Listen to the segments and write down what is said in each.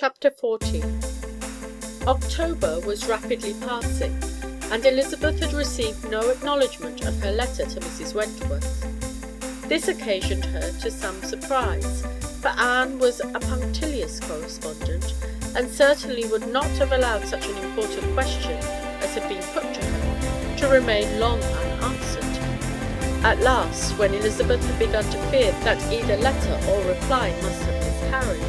Chapter 14. October was rapidly passing, and Elizabeth had received no acknowledgment of her letter to Mrs. Wentworth. This occasioned her to some surprise, for Anne was a punctilious correspondent, and certainly would not have allowed such an important question as had been put to her to remain long unanswered. At last, when Elizabeth had begun to fear that either letter or reply must have miscarried,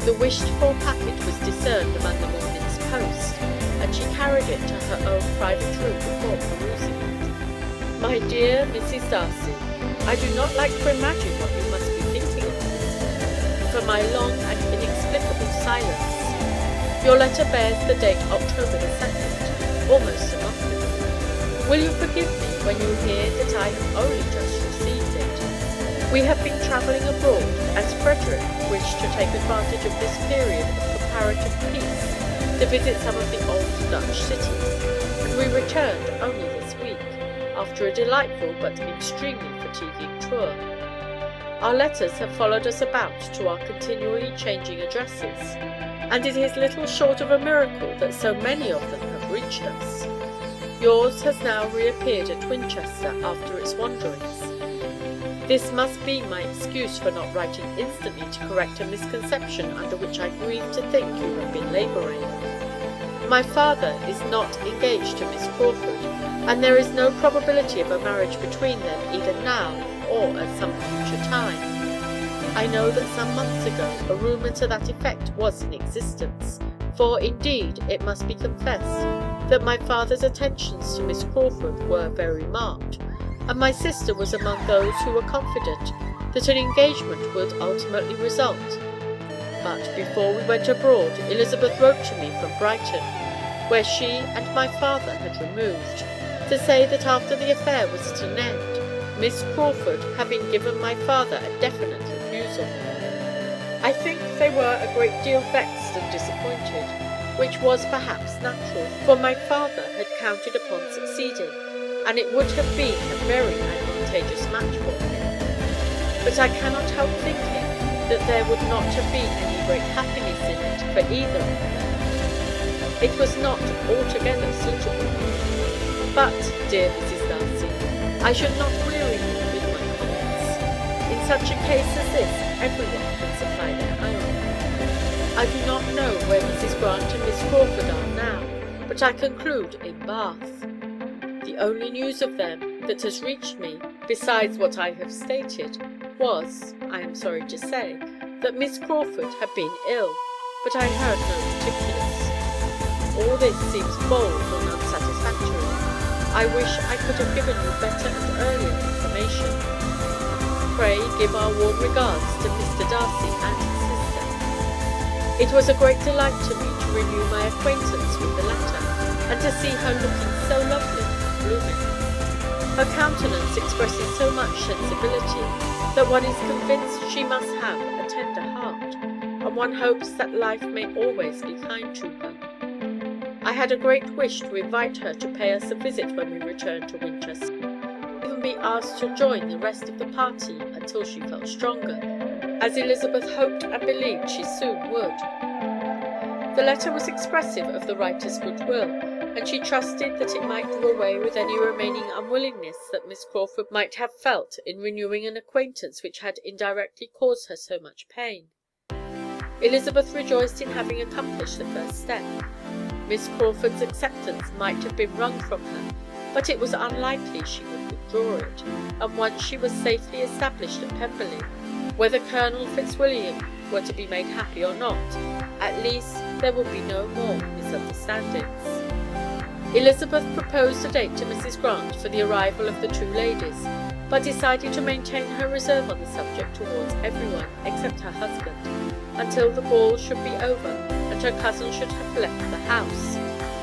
the wished-for packet was discerned among the morning's post, and she carried it to her own private room before perusing it. "My dear Mrs. Darcy, I do not like to imagine what you must be thinking of me, for my long and inexplicable silence. Your letter bears the date October the 2nd, almost a month ago. Will you forgive me when you hear that I have only just received it? We have been travelling abroad, as Frederick wished to take advantage of this period of comparative peace to visit some of the old Dutch cities, and we returned only this week, after a delightful but extremely fatiguing tour. Our letters have followed us about to our continually changing addresses, and it is little short of a miracle that so many of them have reached us. Yours has now reappeared at Winchester after its wanderings. This must be my excuse for not writing instantly to correct a misconception under which I grieve to think you have been labouring. My father is not engaged to Miss Crawford, and there is no probability of a marriage between them either now or at some future time. I know that some months ago a rumour to that effect was in existence, for indeed it must be confessed that my father's attentions to Miss Crawford were very marked, and my sister was among those who were confident that an engagement would ultimately result. But before we went abroad, Elizabeth wrote to me from Brighton, where she and my father had removed, to say that after the affair was at an end, Miss Crawford having given my father a definite refusal. I think they were a great deal vexed and disappointed, which was perhaps natural, for my father had counted upon succeeding, and it would have been a very advantageous match for him. But I cannot help thinking that there would not have been any great happiness in it for either of them. It was not altogether suitable. But, dear Mrs. Darcy, I should not weary you with my comments. In such a case as this, everyone can supply their own. I do not know where Mrs. Grant and Miss Crawford are now, but I conclude in Bath. The only news of them that has reached me, besides what I have stated, was, I am sorry to say, that Miss Crawford had been ill, but I heard no particulars. All this seems bold and unsatisfactory. I wish I could have given you better and earlier information. Pray give our warm regards to Mr. Darcy and his sister. It was a great delight to me to renew my acquaintance with the latter, and to see her looking so lovely and blooming. Her countenance expresses so much sensibility that one is convinced she must have a tender heart, and one hopes that life may always be kind to her. I had a great wish to invite her to pay us a visit when we returned to Winchester, even be asked to join the rest of the party until she felt stronger, as Elizabeth hoped and believed she soon would. The letter was expressive of the writer's goodwill, and she trusted that it might do away with any remaining unwillingness that Miss Crawford might have felt in renewing an acquaintance which had indirectly caused her so much pain. Elizabeth rejoiced in having accomplished the first step. Miss Crawford's acceptance might have been wrung from her, but it was unlikely she would withdraw it, and once she was safely established at Pemberley, whether Colonel Fitzwilliam were to be made happy or not, at least there would be no more misunderstandings. Elizabeth proposed a date to Mrs. Grant for the arrival of the two ladies, but decided to maintain her reserve on the subject towards everyone except her husband, until the ball should be over and her cousin should have left the house,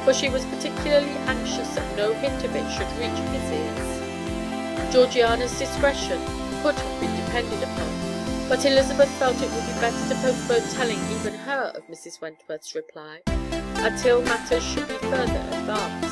for she was particularly anxious that no hint of it should reach his ears. Georgiana's discretion could have been depended upon, but Elizabeth felt it would be better to postpone telling even her of Mrs. Wentworth's reply until matters should be further advanced.